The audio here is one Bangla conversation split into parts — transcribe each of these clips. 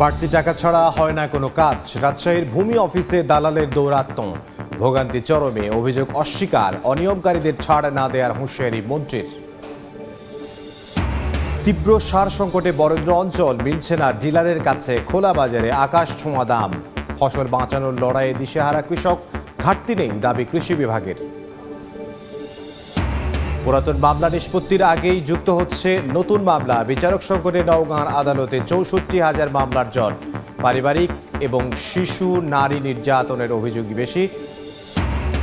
বাড়তি টাকা ছাড়া হয় না কোনো কাজ। রাজশাহীর ভূমি অফিসে দালালের দৌরাত্ম্য, ভোগান্তি চরমে, অভিযোগ অস্বীকার, অনিয়মকারীদের ছাড় না দেওয়ার হুঁশিয়ারি মন্ত্রীর। তীব্র সার সংকটে বরেন্দ্র অঞ্চল, মিলছে না ডিলারের কাছে খোলা বাজারে আকাশ ছোঁয়া দাম। ফসল বাঁচানোর লড়াইয়ে দিশেহারা কৃষক, ঘাটতি নেই দাবি কৃষি বিভাগের। পুরাতন মামলা নিষ্পত্তির আগেই যুক্ত হচ্ছে নতুন মামলা। বিচারক সংকটে নওগাঁর আদালতে ৬৪,০০০ মামলার জট। পারিবারিক এবং শিশু নারী নির্যাতনের অভিযোগই বেশি।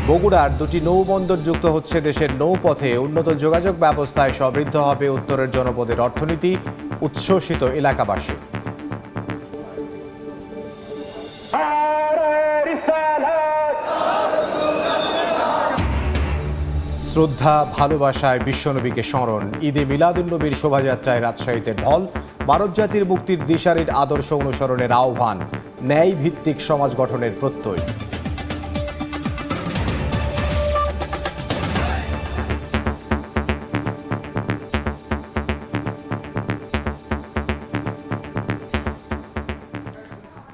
বগুড়ার দুটি নৌবন্দর যুক্ত হচ্ছে দেশের নৌপথে। উন্নত যোগাযোগ ব্যবস্থায় সমৃদ্ধ হবে উত্তরের জনপদের অর্থনীতি, উচ্ছ্বসিত এলাকাবাসী। শ্রদ্ধা ভালোবাসায় বিশ্বনবীকে স্মরণ। ঈদে মিলাদুন্নবীর শোভাযাত্রায় রাজশাহীতে ঢল। মানবজাতির মুক্তির দিশারির আদর্শ অনুসরণের আহ্বান, ন্যায় ভিত্তিক সমাজ গঠনের প্রত্যয়।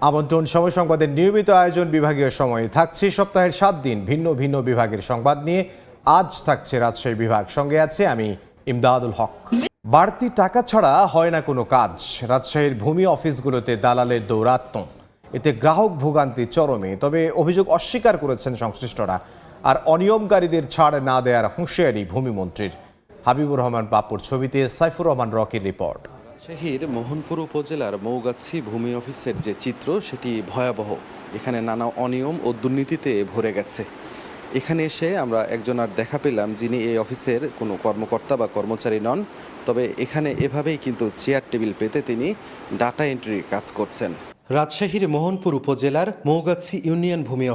আমন্ত্রণ সময় সংবাদের নিয়মিত আয়োজন বিভাগীয় সময়ে থাকছে সপ্তাহের ৭ দিন ভিন্ন ভিন্ন বিভাগের সংবাদ নিয়ে। আজ থাকছে রাজশাহী বিভাগ, সঙ্গে আছে আমি ইমদাদুল হক। বাড়তি টাকা ছাড়া হয় না কোনো কাজ। রাজশাহীর ভূমি অফিসগুলোতে দালালের দৌরাত্ম্য, এতে গ্রাহক ভোগান্তি চরমে। তবে অভিযোগ অস্বীকার করেছেন সংশ্লিষ্টরা, আর অনিয়মকারীদের ছাড় না দেওয়ার হুঁশিয়ারি ভূমিমন্ত্রীর। হাবিবুর রহমান পাপ্পুর ছবিতে সাইফুর রহমান রকির রিপোর্ট। রাজশাহীর মোহনপুর উপজেলার মৌগাছি ভূমি অফিসের যে চিত্র, সেটি ভয়াবহ। এখানে নানা অনিয়ম ও দুর্নীতিতে ভরে গেছে। এখানে এসে আমরা একজনের দেখা পেলাম, যিনি এই অফিসের কোনো কর্মকর্তা বা কর্মচারী নন। তবে এখানে এভাবেই কিন্তু চেয়ার টেবিল পেতে তিনি ডাটা এন্ট্রির কাজ করছেন। রাজশাহীর মোহনপুর উপজেলার মৌগাছি ইউনিয়ন ভূমি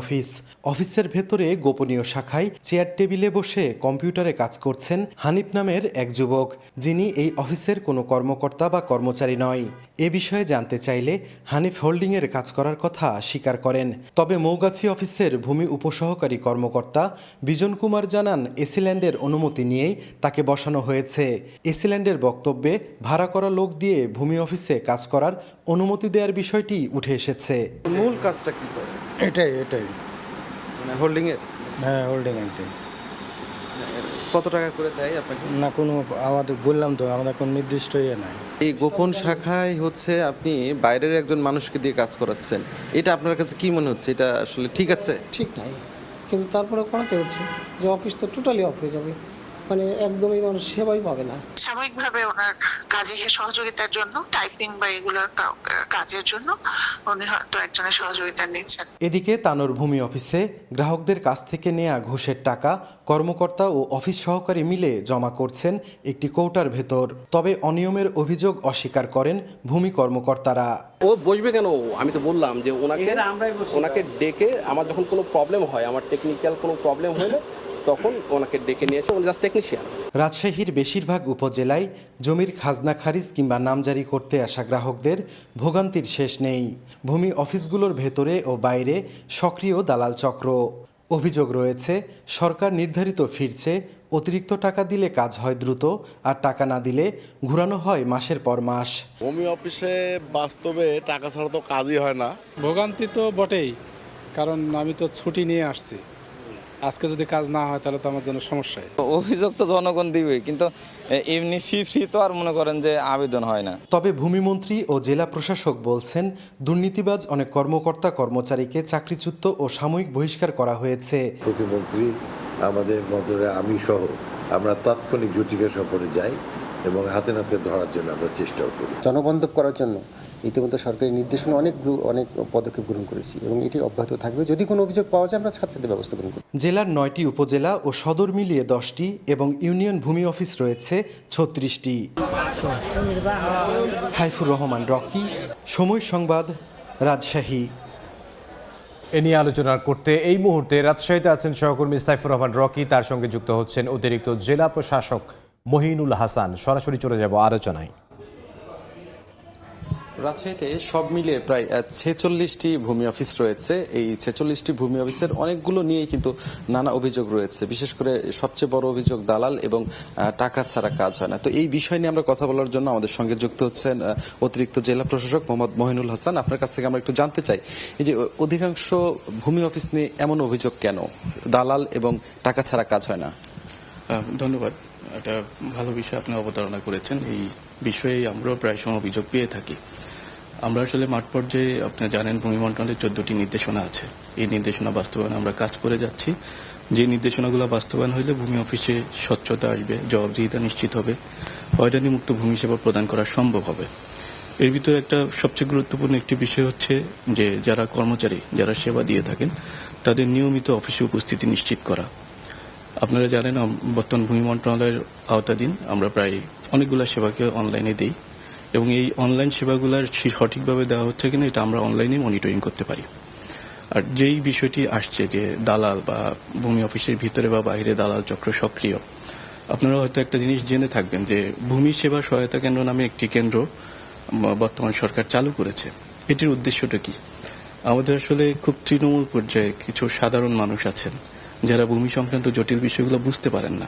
অফিসের ভেতরে গোপনীয় শাখায় চেয়ার টেবিলে বসে কম্পিউটারে কাজ করছেন হানিফ নামের এক যুবক, যিনি এই অফিসের কোনো কর্মকর্তা বা কর্মচারী নয়। এ বিষয়ে জানতে চাইলে হানিফ হোল্ডিংয়ের কাজ করার কথা স্বীকার করেন। তবে মৌগাছি অফিসের ভূমি উপসহকারী কর্মকর্তা বিজন কুমার জানান, এসিল্যান্ডের অনুমতি নিয়েই তাকে বসানো হয়েছে। এসিল্যান্ডের বক্তব্যে ভাড়া করা লোক দিয়ে ভূমি অফিসে কাজ করার অনুমতি দেওয়ার বিষয়টি উঠে এসেছে। মূল কাজটা কি করে? এটাই মানে হোল্ডিং এর? হ্যাঁ, হোল্ডিং এটাই। কত টাকা করে দেয় আপনাকে? না, কোনো আমাদের বললাম তো, আমাদের কোনো নির্দিষ্ট ইয়ে নাই। এই গোপন শাখায় হচ্ছে আপনি বাইরের একজন মানুষকে দিয়ে কাজ করাচ্ছেন, এটা আপনার কাছে কি মনে হচ্ছে? এটা আসলে ঠিক আছে? ঠিক নাই, কিন্তু তারপরে করাতে হচ্ছে যে অফিস তো টোটালি অফ হয়ে যাবে, মানে একদমই মানুষ সেবাই পাবে না। সাময়িকভাবে ওনার কাজে সহযোগিতার জন্য, টাইপিং বা এগুলোর কাজের জন্য উনি হয়তো একজনের সহযোগিতা নিচ্ছেন। এদিকে তানোর ভূমি অফিসে গ্রাহকদের কাছ থেকে নেওয়া ঘুষের টাকা কর্মকর্তা ও অফিস সহকারী মিলে জমা করছেন একটি কৌটার ভেতর। তবে অনিয়মের অভিযোগ অস্বীকার করেন ভূমি কর্মকর্তারা। ও বসবে কেন? আমি তো বললাম যে ওনাকে ডেকে, আমার যখন কোনো প্রবলেম হয়, আমার টেকনিক্যাল কোনো প্রবলেম হলে তখন ওনাকে ডেকে নিয়ে এসে, উনি জাস্ট টেকনিশিয়ান। রাজশাহীর বেশিরভাগ উপজেলায় জমির খাজনা খারিজ কিংবা নামজারি করতে আসা গ্রাহকদের ভোগান্তির শেষ নেই। ভূমি অফিসগুলোর ভেতরে ও বাইরে সক্রিয় দালাল চক্র। অভিযোগ রয়েছে, সরকার নির্ধারিত ফিরছে, অতিরিক্ত টাকা দিলে কাজ হয় দ্রুত, আর টাকা না দিলে ঘুরানো হয় মাসের পর মাস। ভূমি অফিসে বাস্তবে টাকা ছাড়া তো কাজই হয় না। ভোগান্তি তো বটেই, কারণ আমি তো ছুটি নিয়ে আসছি। আজকে যদি কাজ না হয় তাহলে তো আমার জন্য সমস্যা। অভিযোগ তো জনগণ দিবে, কিন্তু এমনি ফি তো আর মনে করেন যে আবেদন হয় না। তবে ভূমিমন্ত্রী ও জেলা প্রশাসক বলছেন, দুর্নীতিবাজ অনেক কর্মকর্তা কর্মচারীকে চাকরিচ্যুত ও সাময়িক বহিষ্কার করা হয়েছে। প্রতিমন্ত্রী আমাদের মন্ত্রীরা, আমি সহ আমরা তাৎক্ষণিক জুটিকা সফরে যাই এবং হাতে নাতে ধরার জন্য আমরা চেষ্টাও করি। জনবান্ধব করার জন্য ইতিমধ্যে সরকারি নির্দেশনা অনেক পদক্ষেপ গ্রহণ করেছি এবং এটি অব্যাহত থাকবে। যদি কোনো অভিযোগ পাওয়া যায় আমরা সাথে সাথে ব্যবস্থা গ্রহণ করি। জেলার 9টি উপজেলা ও সদর মিলিয়ে 10টি এবং ইউনিয়ন ভূমি অফিস রয়েছে 36টি। সাইফুর রহমান রকি, সময় সংবাদ, রাজশাহী। এ নিয়ে আলোচনা করতে এই মুহূর্তে রাজশাহীতে আছেন সহকর্মী সাইফুর রহমান রকি, তার সঙ্গে যুক্ত হচ্ছেন অতিরিক্ত জেলা প্রশাসক মহিনুল হাসান। সরাসরি চলে যাব আলোচনায়। রাজশাহীতে সব মিলিয়ে প্রায় 46টি ভূমি অফিস রয়েছে। এই 46টি ভূমি অফিসের অনেকগুলো নিয়েই কিন্তু নানা অভিযোগ রয়েছে। বিশেষ করে সবচেয়ে বড় অভিযোগ দালাল এবং টাকা ছাড়া কাজ হয় না। তো এই বিষয় নিয়ে আমরা কথা বলার জন্য আমাদের সঙ্গে যুক্ত হচ্ছেন অতিরিক্ত জেলা প্রশাসক মোহাম্মদ মহিনুল হাসান। আপনার কাছ থেকে আমরা একটু জানতে চাই, এই যে অধিকাংশ ভূমি অফিস নিয়ে এমন অভিযোগ কেন, দালাল এবং টাকা ছাড়া কাজ হয় না? ধন্যবাদ, একটা ভালো বিষয় আপনি অবতারণা করেছেন। এই বিষয়ে আমরাও প্রায় সময় অভিযোগ পেয়ে থাকি। আমরা আসলে মাঠ পর্যায়ে আপনারা জানেন ভূমি মন্ত্রণালয়ের 14টি নির্দেশনা আছে। এই নির্দেশনা বাস্তবায়নে আমরা কাজ করে যাচ্ছি। যে নির্দেশনাগুলো বাস্তবায়ন হইলে ভূমি অফিসে স্বচ্ছতা আসবে, জবাবদিহিতা নিশ্চিত হবে, হয়রানি মুক্ত ভূমি সেবা প্রদান করা সম্ভব হবে। এর ভিতরে একটা সবচেয়ে গুরুত্বপূর্ণ একটি বিষয় হচ্ছে যে যারা কর্মচারী, যারা সেবা দিয়ে থাকেন, তাদের নিয়মিত অফিসে উপস্থিতি নিশ্চিত করা। আপনারা জানেন বর্তমান ভূমি মন্ত্রণালয়ের আওতাধীন আমরা প্রায় অনেকগুলো সেবাকে অনলাইনে দিই এবং এই অনলাইন সেবাগুলোর সঠিকভাবে দেওয়া হচ্ছে কিনা এটা আমরা অনলাইনে মনিটরিং করতে পারি। আর যেই বিষয়টি আসছে যে দালাল বা ভূমি অফিসের ভিতরে বা বাইরে দালাল চক্র সক্রিয়, আপনারা হয়তো একটা জিনিস জেনে থাকবেন যে ভূমি সেবা সহায়তা কেন্দ্র নামে একটি কেন্দ্র বর্তমান সরকার চালু করেছে। এটির উদ্দেশ্যটা কি? আমাদের আসলে খুব তৃণমূল পর্যায়ে কিছু সাধারণ মানুষ আছেন যারা ভূমি সংক্রান্ত জটিল বিষয়গুলো বুঝতে পারেন না।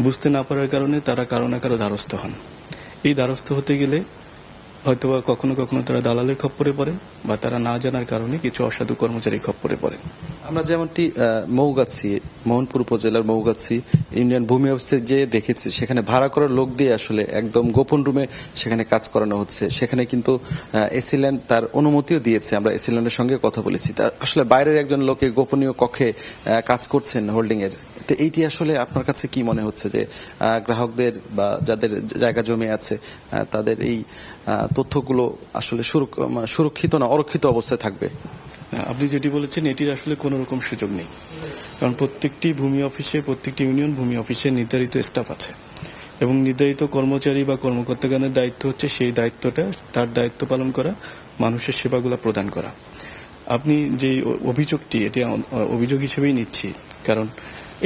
বুঝতে না পারার কারণে তারা কারো না কারো দ্বারস্থ হন। এই দ্বারস্থ হতে গেলে হয়তোবা কখনো কখনো তারা দালালের খপ্পরে পড়েন বা তারা না জানার কারণে কিছু অসাধু কর্মচারীর খপ্পরে পড়েন। আমরা যেমনটি মৌগাছি, মোহনপুর উপজেলার মৌগাছি ইউনিয়ন ভূমি অফিসে যে দেখেছি, সেখানে ভাড়া করার লোক দিয়ে আসলে একদম গোপন রুমে সেখানে কাজ করানো হচ্ছে। সেখানে কিন্তু এসিল্যান্ড তার অনুমতিও দিয়েছে। আমরা এসিল্যান্ডের সঙ্গে কথা বলেছি। তা আসলে বাইরের একজন লোকে গোপনীয় কক্ষে কাজ করছেন হোল্ডিং এর। তো এইটি আসলে আপনার কাছে কি মনে হচ্ছে যে গ্রাহকদের বা যাদের জায়গা জমি আছে তাদের এই তথ্যগুলো আসলে সুরক্ষিত না অরক্ষিত অবস্থায় থাকবে? আপনি যেটি বলেছেন এটির আসলে কোনো রকম সুযোগ নেই, কারণ প্রত্যেকটি ভূমি অফিসে, প্রত্যেকটি ইউনিয়ন ভূমি অফিসে নির্ধারিত স্টাফ আছে এবং নির্ধারিত কর্মচারী বা কর্মকর্তাগণের দায়িত্ব হচ্ছে সেই দায়িত্বটা, তার দায়িত্ব পালন করা, মানুষের সেবাগুলো প্রদান করা। আপনি যে অভিযোগটি, এটি অভিযোগ হিসেবেই নিচ্ছি, কারণ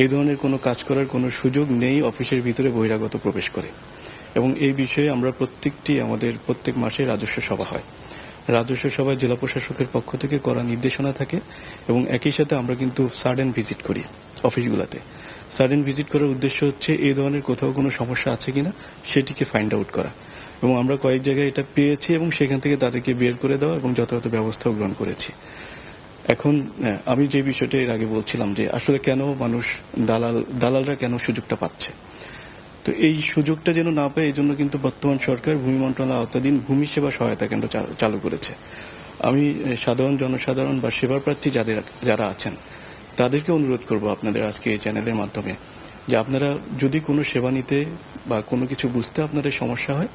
এই ধরনের কোনো কাজ করার কোনো সুযোগ নেই অফিসের ভিতরে বহিরাগত প্রবেশ করে। এবং এই বিষয়ে আমরা আমাদের প্রত্যেক মাসে রাজস্ব সভা হয়। রাজস্ব সভায় জেলা প্রশাসকের পক্ষ থেকে করা নির্দেশনা থাকে এবং একই সাথে আমরা কিন্তু সাডেন ভিজিট করি অফিসগুলোতে। সাডেন ভিজিট করার উদ্দেশ্য হচ্ছে এই ধরনের কোথাও কোনো সমস্যা আছে কিনা সেটিকে ফাইন্ড আউট করা, এবং আমরা কয়েক জায়গায় এটা পেয়েছি এবং সেখান থেকে তাদেরকে বের করে দেওয়া এবং যথাযথ ব্যবস্থাও গ্রহণ করেছি। এখন আমি যে বিষয়টা এর আগে বলছিলাম যে আসলে কেন মানুষ দালালরা কেন সুযোগটা পাচ্ছে, তো এই সুযোগটা যেন না পায় এই জন্য কিন্তু বর্তমান সরকার ভূমি মন্ত্রণালয় আওতাধীন ভূমি সেবা সহায়তা কেন্দ্র চালু করেছে। আমি জনসাধারণ বা সেবা প্রার্থী যারা আছেন তাদেরকে অনুরোধ করব আপনাদের আজকে এই চ্যানেলের মাধ্যমে যে আপনারা যদি কোনো সেবা নিতে বা কোনো কিছু বুঝতে আপনাদের সমস্যা হয়,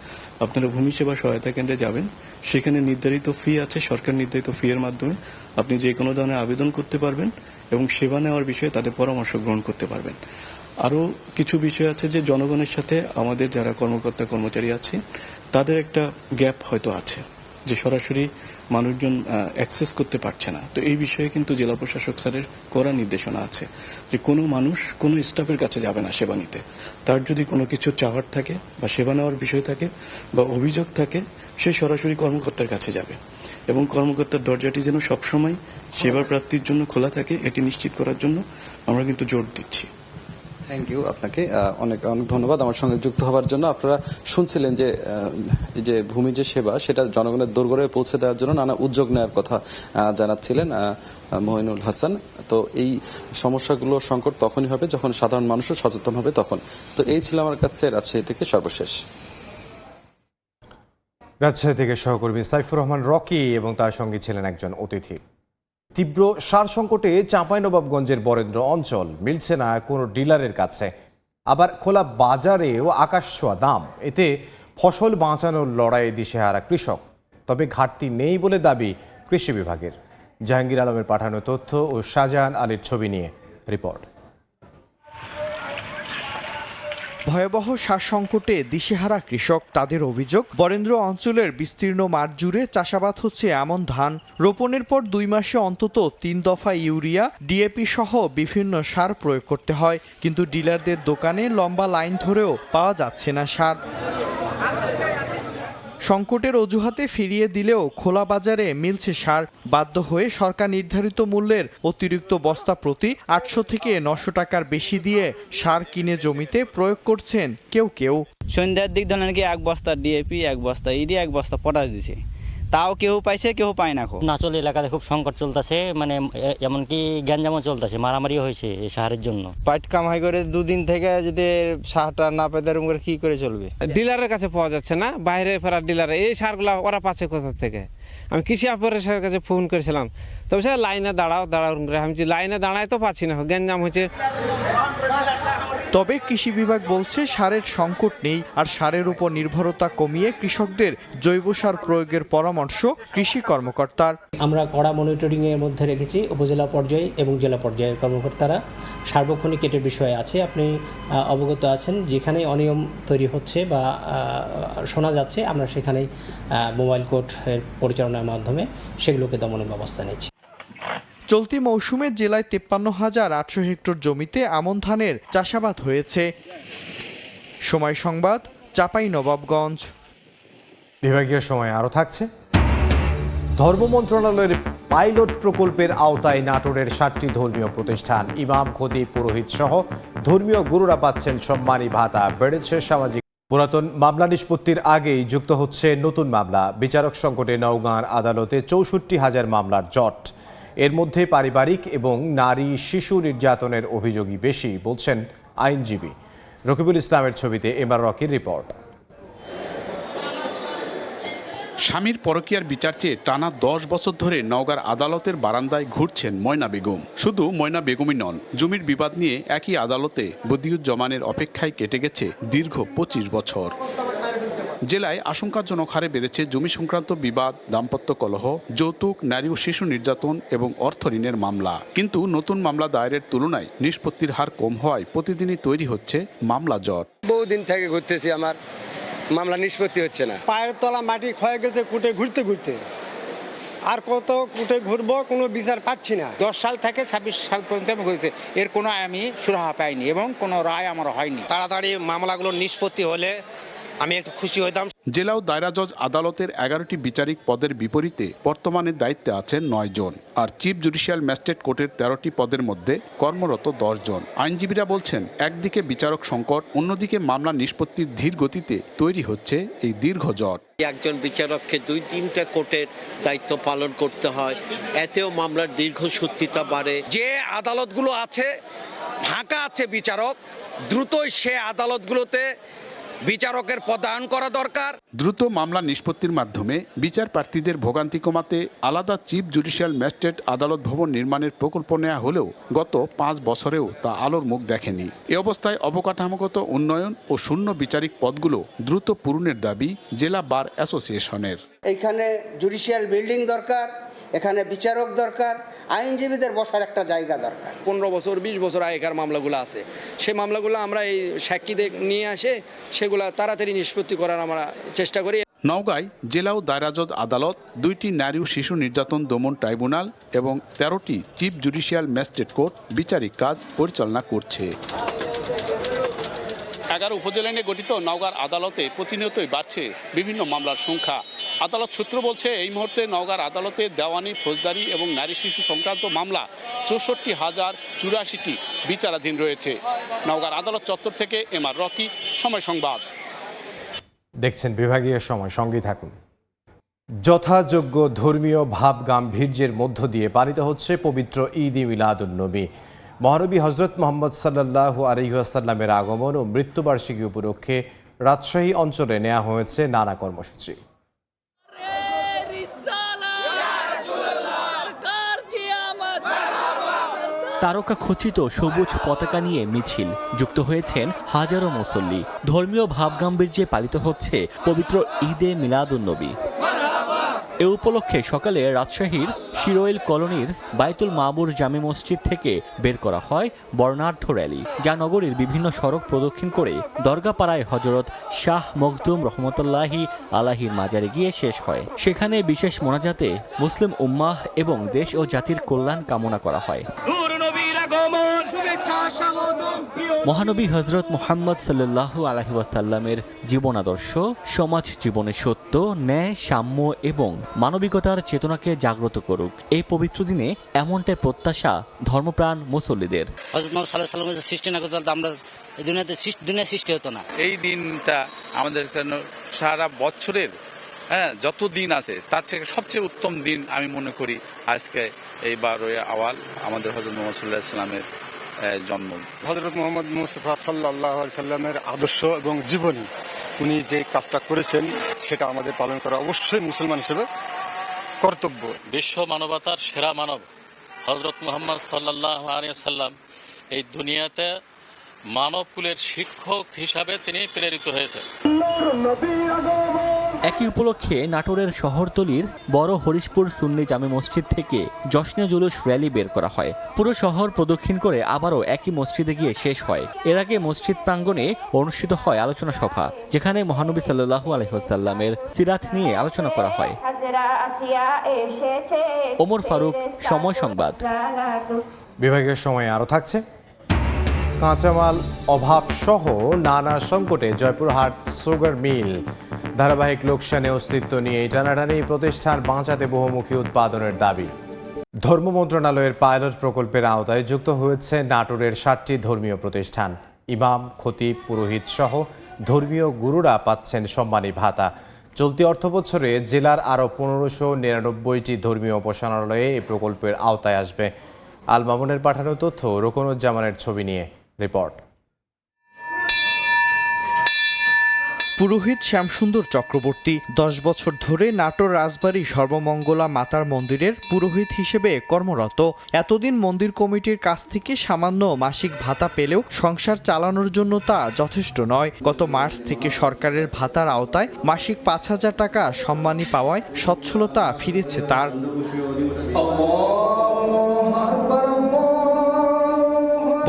আপনারা ভূমি সেবা সহায়তা কেন্দ্রে যাবেন। সেখানে নির্ধারিত ফি আছে, সরকার নির্ধারিত ফি এর মাধ্যমে আপনি যে কোনো ধরনের আবেদন করতে পারবেন এবং সেবা নেওয়ার বিষয়ে তাদের পরামর্শ গ্রহণ করতে পারবেন। আরও কিছু বিষয় আছে যে জনগণের সাথে আমাদের যারা কর্মকর্তা কর্মচারী আছে তাদের একটা গ্যাপ হয়তো আছে, যে সরাসরি মানুষজন অ্যাক্সেস করতে পারছে না। তো এই বিষয়ে কিন্তু জেলা প্রশাসক স্যারের কড়া নির্দেশনা আছে যে কোনো মানুষ কোনো স্টাফের কাছে যাবে না সেবা নিতে। তার যদি কোনো কিছু চাওয়ার থাকে বা সেবা নেওয়ার বিষয় থাকে বা অভিযোগ থাকে, সে সরাসরি কর্মকর্তার কাছে যাবে এবং কর্মকর্তার দরজাটি যেন সবসময় সেবা প্রাপ্তির জন্য খোলা থাকে, এটি নিশ্চিত করার জন্য আমরা কিন্তু জোর দিচ্ছি। থ্যাংক ইউ আপনাকে, অনেক অনেক ধন্যবাদ আমার সঙ্গে যুক্ত হওয়ার জন্য। আপনারা শুনছিলেন যে এই যে ভূমি যে সেবা সেটা জনগণের দোরগোড়ায় পৌঁছে দেওয়ার জন্য নানা উদ্যোগ নেওয়ার কথা জানাচ্ছিলেন মহিনুল হাসান। তো এই সমস্যাগুলো সংকট তখনই হবে যখন সাধারণ মানুষও সচেতন হবে তখন। তো এই ছিল আমার কাছে রাজশাহী থেকে সর্বশেষ। রাজশাহী থেকে সহকর্মী সাইফুর রহমান রকি এবং তার সঙ্গে ছিলেন একজন অতিথি। তীব্র সার সংকটে চাঁপাইনবাবগঞ্জের বরেন্দ্র অঞ্চল, মিলছে না কোনো ডিলারের কাছে, আবার খোলা বাজারেও আকাশ ছোঁয়া দাম। এতে ফসল বাঁচানোর লড়াইয়ে দিশেহারা কৃষক। তবে ঘাটতি নেই বলে দাবি কৃষি বিভাগের। জাহাঙ্গীর আলমের পাঠানো তথ্য ও শাহজাহান আলীর ছবি নিয়ে রিপোর্ট। ভয়াবহ সার সংকটে দিশেহারা কৃষক। তাদের অভিযোগ, বরেন্দ্র অঞ্চলের বিস্তীর্ণ মাঠ জুড়ে চাষাবাদ হচ্ছে এমন ধান, রোপণের পর 2 মাসে অন্তত 3 দফা ইউরিয়া, ডিএপি সহ বিভিন্ন সার প্রয়োগ করতে হয়, কিন্তু ডিলারদের দোকানে লম্বা লাইন ধরেও পাওয়া যাচ্ছে না সার। সংকটের অজুহাতে ফিরিয়ে দিলেও খোলা বাজারে মিলছে সার। বাধ্য হয়ে সরকার নির্ধারিত মূল্যের অতিরিক্ত বস্তা প্রতি 800 থেকে 900 টাকার বেশি দিয়ে সার কিনে জমিতে প্রয়োগ করছেন কেউ কেউ। সন্ধ্যার দিক ধরেন কি 1 বস্তা ডিএপি, 1 বস্তা ইডি, 1 বস্তা পটাশ দিছে, তাও কেউ পাইছে কেউ পায় না। নাচল এলাকাতে খুব সংকট চলতেছে, মানে এমনকি গ্যাঞ্জামও চলতেছে, মারামারিও হয়েছে এই সারের জন্য। পাইট কামাই করে দুদিন থেকে যদি সারটা না পেতে এরকম করে কি করে চলবে? ডিলারের কাছে পাওয়া যাচ্ছে না, বাইরে ফেরার ডিলার এই সারগুলো ওরা পাচ্ছে কোথা থেকে? আমি কৃষি অপারেশনের কাছে ফোন করেছিলাম, তবে সে লাইনে দাঁড়াও আমি লাইনে দাঁড়ায় তো পাচ্ছি না, গ্যাঞ্জাম হয়েছে। তবে কৃষি বিভাগ বলছে সারের সংকট নেই, আর সারের উপর নির্ভরতা কমিয়ে কৃষকদের জৈব সার প্রয়োগের পরামর্শ কৃষি কর্মকর্তার। আমরা কড়া মনিটরিং এর মধ্যে রেখেছি উপজেলা পর্যায়ে এবং জেলা পর্যায়ের কর্মকর্তারা। সার্বক্ষণিক এটার বিষয়ে আছে, আপনি অবগত আছেন। যেখানে অনিয়ম তৈরি হচ্ছে বা শোনা যাচ্ছে, আমরা সেখানেই মোবাইল কোর্টের পরিচালনার মাধ্যমে সেগুলোকে দমনের ব্যবস্থা নিচ্ছি। চলতি মৌসুমে জেলায় 53,800 হেক্টর জমিতে আমন ধানের চাষাবাদ হয়েছে। সময় সংবাদ, চাঁপাইনবাবগঞ্জ। বিভাগীয় সময় আরও থাকছে। ধর্ম মন্ত্রণালয়ের পাইলট প্রকল্পের আওতায় নাটোরের 7টি ধর্মীয় প্রতিষ্ঠান, ইমাম, খতিব, পুরোহিত সহ ধর্মীয় গুরুরা পাচ্ছেন সম্মানী ভাতা। বেড়েছে সামাজিক। পুরাতন মামলা নিষ্পত্তির আগেই যুক্ত হচ্ছে নতুন মামলা। বিচারক সংকটে নওগাঁর আদালতে 64,000 মামলার জট। এর মধ্যে পারিবারিক এবং নারী শিশু নির্যাতনের অভিযোগই বেশি বলছেন আইনজীবী। রকিবুল ইসলামের ছবিতে এমআর রকির রিপোর্ট। স্বামীর পরকীয়ার বিচার চেয়ে টানা 10 বছর ধরে নওগাঁর আদালতের বারান্দায় ঘুরছেন ময়না বেগম। শুধু ময়না বেগমই নন, জমির বিবাদ নিয়ে একই আদালতে বদিউজ্জামানের অপেক্ষায় কেটে গেছে দীর্ঘ 25 বছর। জেলায় আশঙ্কাজনক হারে বেড়েছে জমি সংক্রান্ত বিবাদ, দাম্পত্য কলহ, যৌতুক, নারী ও শিশু নির্যাতন এবং অর্থ ঋণের মামলা। কিন্তু নতুন মামলা দায়েরের তুলনায় নিষ্পত্তির হার কম হওয়ায় প্রতিদিনই তৈরি হচ্ছে মামলা জট। বহুদিন থেকে ঘুরতেছি, আমার মামলা নিষ্পত্তি হচ্ছে না। পায়ের তলা মাটি ক্ষয়ে গেছে কুটে ঘুরতে ঘুরতে, আর কত কুটে ঘুরবো, কোনো বিচার পাচ্ছি না। 10 সাল থেকে 26 সাল পর্যন্ত আমি হয়েছে, এর কোনো আমি সুরাহা পাইনি এবং কোনো রায় আমার হয়নি। তাড়াতাড়ি মামলাগুলো নিষ্পত্তি হলে আমি একটু খুশি হইতাম। জেলা ও দায়রা জজ আদালতের 11টি বিচারিক পদের বিপরীতে বর্তমানে দায়িত্বে আছেন 9 জন, আর চিফ জুডিশিয়াল ম্যাজিস্ট্রেট কোর্টের 13টি পদের মধ্যে কর্মরত 10 জন। আইনজীবীরা বলছেন, একদিকে বিচারক সংকট, অন্যদিকে মামলা নিষ্পত্তির ধীর গতিতে তৈরি হচ্ছে এই দীর্ঘ জট। একজন বিচারককে 2-3টা কোর্টের দায়িত্ব পালন করতে হয়, এতেও মামলার দীর্ঘসূত্রিতা বাড়ে। যে আদালতগুলো আছে ফাঁকা আছে বিচারক, দ্রুতই সে আদালতগুলোতে বিচারকের পদায়ন করা দরকার। দ্রুত মামলা নিষ্পত্তির মাধ্যমে বিচার প্রার্থীদের ভোগান্তি কমাতে আলাদা চিফ জুডিশিয়াল ম্যাজিস্ট্রেট আদালত ভবন নির্মাণের প্রকল্প নেওয়া হলেও গত 5 বছরেও তা আলোর মুখ দেখেনি। এ অবস্থায় অবকাঠামোগত উন্নয়ন ও শূন্য বিচারিক পদগুলো দ্রুত পূরণের দাবি জেলা বার অ্যাসোসিয়েশনের। এখানে জুডিশিয়াল বিল্ডিং দরকার, এখানে বিচারক দরকার, আইনজীবীদের বসার একটা জায়গা দরকার। 15 বছর 20 বছর আগেকার মামলাগুলো আছে, সেই মামলাগুলো আমরা এই সাক্ষীদের নিয়ে আসে সেগুলো তাড়াতাড়ি নিষ্পত্তি করার আমরা চেষ্টা করি। নওগাঁয় জেলা ও দায়রা জজ আদালত, 2টি নারী ও শিশু নির্যাতন দমন ট্রাইব্যুনাল এবং 13টি চিফ জুডিশিয়াল ম্যাজিস্ট্রেট কোর্ট বিচারিক কাজ পরিচালনা করছে। 11 উপজেলা নিয়ে গঠিত নওগাঁর আদালতে প্রতিনিয়তই বাড়ছে বিভিন্ন মামলার সংখ্যা। আদালত সূত্র বলছে, এই মুহূর্তে নওগাঁর আদালতে দেওয়ানি, ফৌজদারি এবং নারী শিশু সংক্রান্ত মামলা 64,084টি বিচারাধীন রয়েছে। নওগাঁর আদালত চত্বর থেকে এমআর রকি, সময় সংবাদ। দেখছেন বিভাগীয় সময়, সঙ্গেই থাকুন। যথাযোগ্য ধর্মীয় ভাব গাম্ভীর্যের মধ্য দিয়ে পালিত হচ্ছে পবিত্র ঈদ-ই মিলাদুন্নবী। মহানবী হজরত মোহাম্মদ সাল্লাল্লাহু আলাইহি ওয়াসাল্লামের আগমন ও মৃত্যুবার্ষিকী উপলক্ষে রাজশাহী অঞ্চলে নেওয়া হয়েছে নানা কর্মসূচি। তারকা খচিত সবুজ পতাকা নিয়ে মিছিল, যুক্ত হয়েছেন হাজারো মুসল্লি। ধর্মীয় ভাবগাম্ভীর্যে পালিত হচ্ছে পবিত্র ঈদে মিলাদুন্নবী। এ উপলক্ষে সকালে রাজশাহীর শিরোইল কলোনির বাইতুল মাবুর জামে মসজিদ থেকে বের করা হয় বর্ণাঢ্য র্যালি, যা নগরীর বিভিন্ন সড়ক প্রদক্ষিণ করে দরগাপাড়ায় হজরত শাহ মখদুম রহমতুল্লাহি আলাহির মাজারে গিয়ে শেষ হয়। সেখানে বিশেষ মোনাজাতে মুসলিম উম্মাহ এবং দেশ ও জাতির কল্যাণ কামনা করা হয়। মহানবী হজরত মুহাম্মদ সাল্লাল্লাহু আলাইহি ওয়াসাল্লামের জীবন আদর্শ, সমাজ জীবনের সত্য, ন্যায়, সাম্য এবং মানবিকতার চেতনাকে জাগ্রত করুক। এই পবিত্র দিনে এমনটাই প্রত্যাশা ধর্মপ্রাণ মুসল্লিদের। হযরত মুহাম্মদ সাল্লাল্লাহু আলাইহি ওয়াসাল্লাম সৃষ্টি না করতে আমরা এই দুনিয়া সৃষ্টি হতো না। এই দিনটা আমাদের জন্য সারা বছরের যত দিন আছে তার থেকে সবচেয়ে উত্তম দিন আমি মনে করি আজকে এই 12ই আওয়াল আমাদের হযরত মুহাম্মদ সাল্লাল্লাহু আলাইহি ওয়াসাল্লামের জন্ম। হযরত মুহাম্মদ মুস্তাফা সাল্লাল্লাহু আলাইহি সাল্লামের আদর্শ এবং জীবনী উনি যে কাজটা করেছেন সেটা আমাদের পালন করা অবশ্যই মুসলমান হিসেবে কর্তব্য। বিশ্ব মানবতার সেরা মানব হযরত মুহাম্মদ সাল্লাল্লাহু আলাইহি ওয়াসাল্লাম এই দুনিয়াতে মানবকুলের শিক্ষক হিসাবে তিনি প্রেরিত হয়েছেন। একই উপলক্ষে নাটোরের শহরতলির বড় হরিশপুর সুন্নি জামে মসজিদ থেকে জশ্নে জুলুস র্যালি বের করা হয়। পুরো শহর প্রদক্ষিণ করে আবারও একই মসজিদে গিয়ে শেষ হয়। এর আগে মসজিদ প্রাঙ্গণে অনুষ্ঠিত হয় আলোচনা সভা, যেখানে মহানবী সাল্লাল্লাহু আলাইহি ওয়াসাল্লামের সিরাত নিয়ে আলোচনা করা হয়। ওমর ফারুক, সময় সংবাদ। বিভাগীয় সময়ে আরও থাকছে কাঁচামাল অভাব সহ নানা সংকটে জয়পুরহাট সুগার মিল। ধারাবাহিক লোকসানে অস্তিত্ব নিয়ে টানাটানি, প্রতিষ্ঠান বাঁচাতে বহুমুখী উৎপাদনের দাবি। ধর্ম মন্ত্রণালয়ের পাইলট প্রকল্পের আওতায় যুক্ত হয়েছে নাটোরের 7টি ধর্মীয় প্রতিষ্ঠান। ইমাম, খতিব, পুরোহিত সহ ধর্মীয় গুরুরা পাচ্ছেন সম্মানী ভাতা। চলতি অর্থবছরে জেলার আরও 1599টি ধর্মীয় উপাসনালয়ে এই প্রকল্পের আওতায় আসবে। আল মামুনের পাঠানো তথ্য, রোকনুজ্জামানের ছবি নিয়ে রিপোর্ট। পুরোহিত শ্যামসুন্দর চক্রবর্তী 10 বছর ধরে নাটোর রাজবাড়ী সর্বমঙ্গলা মাতার মন্দিরের পুরোহিত হিসেবে কর্মরত। এতদিন মন্দির কমিটির কাছ থেকে সামান্য মাসিক ভাতা পেলেও সংসার চালানোর জন্য তা যথেষ্ট নয়। গত মার্চ থেকে সরকারের ভাতার আওতায় মাসিক 5000 টাকা সম্মানী পাওয়ায় সচ্ছলতা ফিরেছে তার।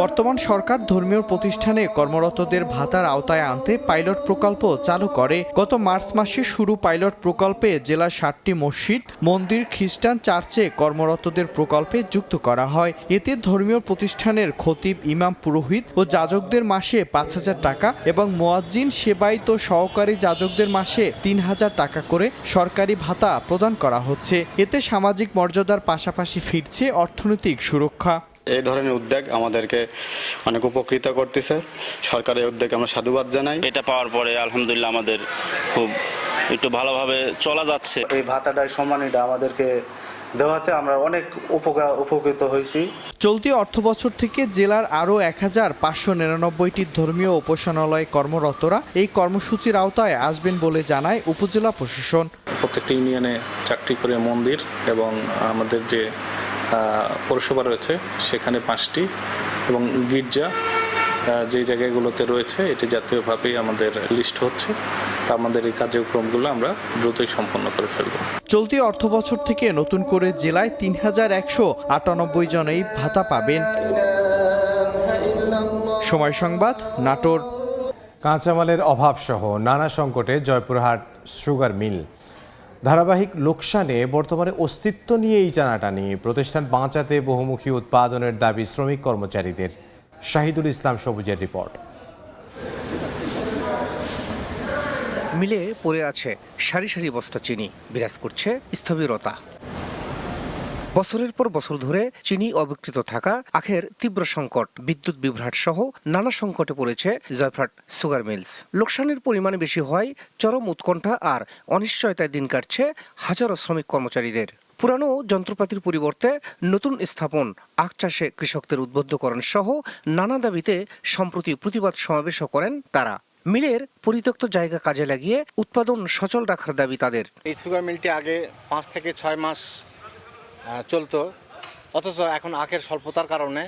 বর্তমান সরকার ধর্মীয় প্রতিষ্ঠানে কর্মরতদের ভাতার আওতায় আনতে পাইলট প্রকল্প চালু করে। গত মার্চ মাসে শুরু পাইলট প্রকল্পে জেলার 7টি মসজিদ, মন্দির, খ্রিস্টান চার্চে কর্মরতদের প্রকল্পে যুক্ত করা হয়। এতে ধর্মীয় প্রতিষ্ঠানের খতিব, ইমাম, পুরোহিত ও যাজকদের মাসে 5000 টাকা এবং মুয়াজ্জিন, সেবায়েত ও সহকারী যাজকদের মাসে 3000 টাকা করে সরকারি ভাতা প্রদান করা হচ্ছে। এতে সামাজিক মর্যাদার পাশাপাশি ফিরছে অর্থনৈতিক সুরক্ষা। এই ধরনের উদ্যোগ আমাদেরকে অনেক উপকৃত করতেছে। সরকারের উদ্যোগে আমরা সাধুবাদ জানাই। এটা পাওয়ার পরে আলহামদুলিল্লাহ আমাদের খুব একটু ভালোভাবে চলা যাচ্ছে। এই ভাতাটার সম্মানীটা আমাদেরকে দেওয়াতে আমরা অনেক উপকৃত হয়েছি। চলতি অর্থবছর থেকে জেলার আরও 1599টি ধর্মীয় উপাসনালয়ে কর্মরতরা এই কর্মসূচির আওতায় আসবেন বলে জানায় উপজেলা প্রশাসন। প্রত্যেকটি ইউনিয়নে 4টি করে মন্দির এবং আমাদের যে পৌরসভা রয়েছে সেখানে 5টি এবং গির্জা যে জায়গাগুলোতে রয়েছে এটি জাতীয়ভাবেই আমাদের লিস্ট হচ্ছে। তা আমাদের এই কার্যক্রমগুলো আমরা দ্রুতই সম্পন্ন করে ফেলব। চলতি অর্থবছর থেকে নতুন করে জেলায় 3198 জন এই ভাতা পাবেন। সময় সংবাদ, নাটোর। কাঁচামালের অভাব সহ নানা সংকটে জয়পুরহাট সুগার মিল। ধারাবাহিক লোকসানে বর্তমানে অস্তিত্ব নিয়েই টানাটানি, প্রতিষ্ঠান বাঁচাতে বহুমুখী উৎপাদনের দাবি শ্রমিক কর্মচারীদের। শাহিদুল ইসলাম সবুজের রিপোর্ট। মিলে পড়ে আছে সারি সারি বস্তা চিনি, বিরাজ করছে স্থবিরতা। বছরের পর বছর ধরে চিনি অবিকৃত থাকা, আখের তীব্র সংকট, বিদ্যুৎ বিভ্রাট সহ নানা সংকটে পড়েছে জয়পুরহাট সুগার মিলস। লোকসানের পরিমাণ বেশি হয়, চরম উৎকণ্ঠা আর অনিশ্চয়তায় দিন কাটছে হাজারো শ্রমিক কর্মচারীদের। পুরানো যন্ত্রপাতির পরিবর্তে নতুন স্থাপন, আখ চাষে কৃষকদের উদ্বুদ্ধকরণ সহ নানা দাবিতে সম্প্রতি প্রতিবাদ সমাবেশও করেন তারা। মিলের পরিত্যক্ত জায়গা কাজে লাগিয়ে উৎপাদন সচল রাখার দাবি তাদের। এই সুগার মিলটি আগে 5 থেকে 6 মাস চলতো, অথচ এখন আখের স্বল্পতার কারণে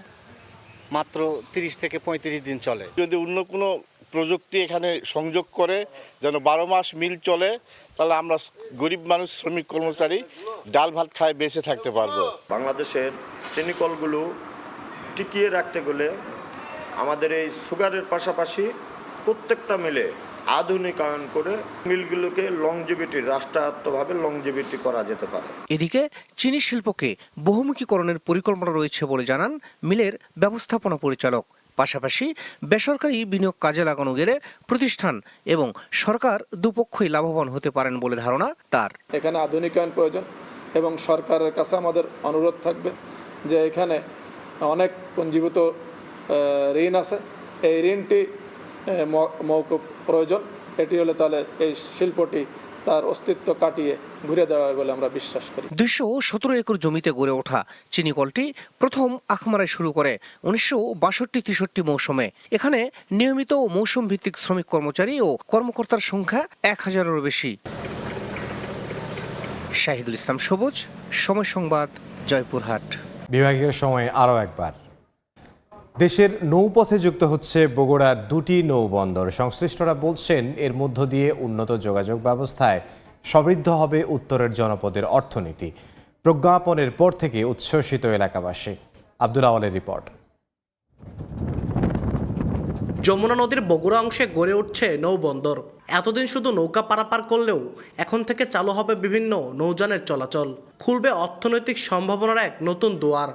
মাত্র 30 থেকে 35 দিন চলে। যদি অন্য কোনো প্রযুক্তি এখানে সংযোগ করে যেন 12 মাস মিল চলে, তাহলে আমরা গরিব মানুষ, শ্রমিক কর্মচারী ডাল ভাত খায় বেঁচে থাকতে পারবো। বাংলাদেশের চিনিকলগুলো টিকিয়ে রাখতে গেলে আমাদের এই সুগারের পাশাপাশি প্রত্যেকটা মিলে আধুনিকায়ন করে মিলগুলোকে রাষ্ট্রায়ত্তভাবে লংজিভিটি করা যেতে পারে। এদিকে চিনি শিল্পকে বহুমুখীকরণের পরিকল্পনা রয়েছে বলে জানান মিলের ব্যবস্থাপনা পরিচালক পাশাপাশি বেসরকারি বিনিয়োগ কাজে লাগানো গেলে প্রতিষ্ঠান এবং সরকার দুপক্ষই লাভবান হতে পারেন বলে ধারণা তার। এখানে আধুনিকায়ন প্রয়োজন এবং সরকারের কাছে আমাদের অনুরোধ থাকবে যে এখানে অনেক পুঞ্জীভূত ঋণ আছে, এই ঋণটি মওকুফ প্রয়োজন। এটি হলে তাহলে এই শিল্পটি তার অস্তিত্ব কাটিয়ে ঘুরে দাঁড়াবে বলে আমরা বিশ্বাস করি। 217 একর জমিতে গড়ে ওঠা চিনিকলটি প্রথম আখমারায় শুরু করে 1962-63 মৌসুমে। এখানে নিয়মিত ও মৌসুম ভিত্তিক শ্রমিক কর্মচারী ও কর্মকর্তার সংখ্যা 1000-এরও বেশি। শাহিদুল ইসলাম সবুজ, সময় সংবাদ, জয়পুরহাট। বিভাগীয় সময় আরও একবার। দেশের নৌপথে যুক্ত হচ্ছে বগুড়ার 2টি নৌবন্দর। সংশ্লিষ্টরা বলছেন এর মধ্য দিয়ে উন্নত যোগাযোগ ব্যবস্থায় সমৃদ্ধ হবে উত্তরের জনপদের অর্থনীতি। প্রজ্ঞাপনের পর থেকে উচ্ছ্বসিত এলাকাবাসী। আব্দুল আওয়ালের রিপোর্ট। যমুনা নদীর বগুড়া অংশে গড়ে উঠছে নৌবন্দর। এতদিন শুধু নৌকা পারাপার করলেও এখন থেকে চালু হবে বিভিন্ন নৌযানের চলাচল। খুলবে অর্থনৈতিক সম্ভাবনার এক নতুন দুয়ার।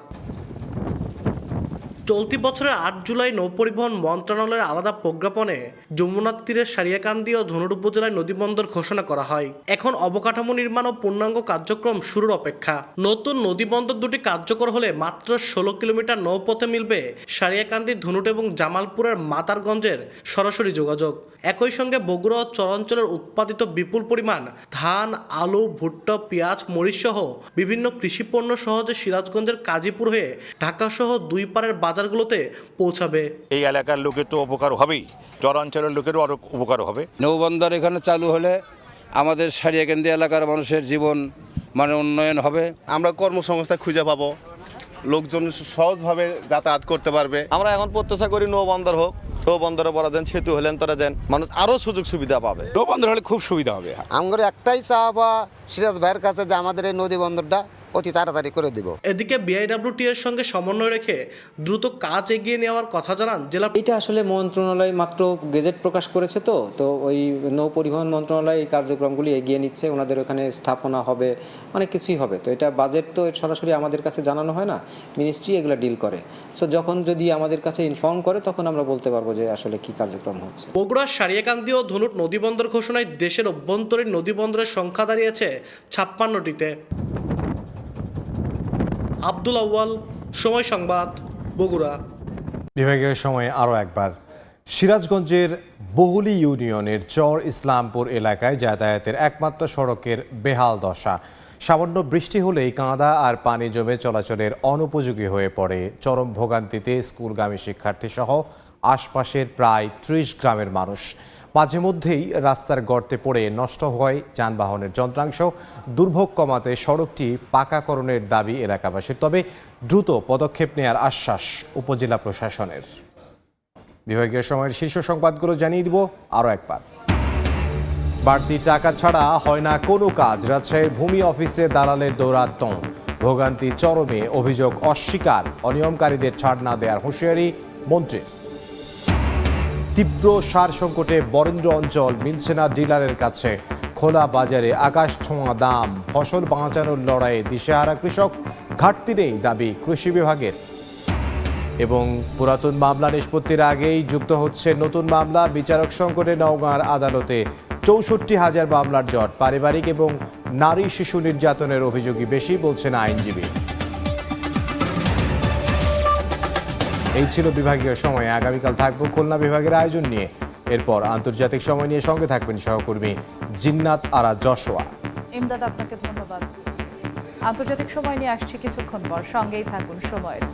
চলতি বছরের 8 জুলাই নৌপরিবহন মন্ত্রণালয়ের আলাদা প্রজ্ঞাপনে যমুনার তীরের সারিয়াকান্দি ও ধনুর উপজেলায় নদীবন্দর ঘোষণা করা হয়। এখন অবকাঠামো নির্মাণ ও পূর্ণাঙ্গ কার্যক্রম শুরুর অপেক্ষা। নতুন নদীবন্দর দুটি কার্যকর হলে মাত্র 16 কিলোমিটার নৌপথে মিলবে সারিয়াকান্দির ধনুট এবং জামালপুরের মাতারগঞ্জের সরাসরি যোগাযোগ। একই সঙ্গে বগুড়া ও চরাঞ্চলের উৎপাদিত বিপুল পরিমাণ ধান, আলু, ভুট্টা, পেঁয়াজ, মরিচ সহ বিভিন্ন কৃষিপণ্য সহজে সিরাজগঞ্জের কাজীপুর হয়ে ঢাকা সহ দুই পারের বাজারগুলোতে পৌঁছাবে। এই এলাকার লোকের তো উপকার হবেই, চরাঞ্চলের লোকেরও আরো উপকার হবে। নৌবন্দর এখানে চালু হলে আমাদের সারিয়াকান্দি এলাকার মানুষের জীবন উন্নয়ন হবে। আমরা কর্মসংস্থান খুঁজে পাবো, লোকজন সহজভাবে যাতায়াত করতে পারবে। আমরা এখন প্রত্যাশা করি নৌবন্দর হোক, নৌবন্দরে বড় দেন, সেতু হলেন তারা দেন, মানুষ আরো সুযোগ সুবিধা পাবে। নৌবন্দর হলে খুব সুবিধা হবে। আমাদের একটাই চাওয়া সিরাজ ভাইয়ের কাছে যে আমাদের এই নদী বন্দরটা অতি তাড়াতাড়ি করে দিব। এদিকে বিআইডব্লিউটি এর সঙ্গে সমন্বয় রেখে দ্রুত কাজ এগিয়ে নেওয়ার কথা জানান জেলা। এটা আসলে মন্ত্রণালয় মাত্র গেজেট প্রকাশ করেছে, তো ওই নৌ পরিবহন মন্ত্রণালয় এই কার্যক্রমগুলি এগিয়ে নিচ্ছে। ওনাদের ওখানে স্থাপনা হবে, অনেক কিছুই হবে। তো এটা বাজেট তো সরাসরি আমাদের কাছে জানানো হয় না, মিনিস্ট্রি এগুলো ডিল করে। সো যখন যদি আমাদের কাছে ইনফর্ম করে তখন আমরা বলতে পারবো যে আসলে কি কার্যক্রম হচ্ছে। বগুড়ার সারিয়াকান্দি ও ধনুট নদীবন্দর ঘোষণায় দেশের অভ্যন্তরীণ নদীবন্দরের সংখ্যা দাঁড়িয়েছে 56টিতে। আব্দুল আউয়াল, সময় সংবাদ, বগুড়া। বিভাগীয় সময় আরও একবার। সিরাজগঞ্জের বহুলি ইউনিয়নের চর ইসলামপুর এলাকায় যাতায়াতের একমাত্র সড়কের বেহাল দশা। সামান্য বৃষ্টি হলেই কাঁদা আর পানি জমে চলাচলের অনুপযোগী হয়ে পড়ে। চরম ভোগান্তিতে স্কুলগামী শিক্ষার্থী সহ আশপাশের প্রায় 30 গ্রামের মানুষ। মাঝে মধ্যেই রাস্তার গর্তে পড়ে নষ্ট হয় যানবাহনের যন্ত্রাংশ। দুর্ভোগ কমাতে সড়কটি পাকাকরণের দাবি এলাকাবাসীর, তবে দ্রুত পদক্ষেপ নেওয়ার আশ্বাস উপজেলা প্রশাসনের। বিভাগীয় সময়ের শীর্ষ সংবাদগুলো জানিয়ে দিব আরও একবার। বাড়তি টাকা ছাড়া হয় না কোনো কাজ। রাজশাহীর ভূমি অফিসে দালালের দৌরাত্ম্য। ভোগান্তি চরমে, অভিযোগ অস্বীকার। অনিয়মকারীদের ছাড় না দেওয়ার হুঁশিয়ারি মন্ত্রীর। তীব্র সার সংকটে বরেন্দ্র অঞ্চল, মিলছে না ডিলারের কাছে। খোলা বাজারে আকাশ ছোঁয়া দাম। ফসল বাঁচানোর লড়াইয়ে দিশেহারা কৃষক। ঘাটতি নেই দাবি কৃষি বিভাগের। এবং পুরাতন মামলা নিষ্পত্তির আগেই যুক্ত হচ্ছে নতুন মামলা। বিচারক সংকটে নওগাঁর আদালতে 64,000 মামলার জট। পারিবারিক এবং নারী শিশু নির্যাতনের অভিযোগই বেশি বলছেন আইনজীবী। এই ছিল বিভাগীয় সময়। আগামীকাল থাকবো খুলনা বিভাগের আয়োজন নিয়ে। এরপর আন্তর্জাতিক সময় নিয়ে সঙ্গে থাকবেন সহকর্মী জিন্নাত আরা জশোয়া। ইমদাদ, আপনাকে ধন্যবাদ। আন্তর্জাতিক সময় নিয়ে আসছি কিছুক্ষণ পর, সঙ্গেই থাকুন সময়ের।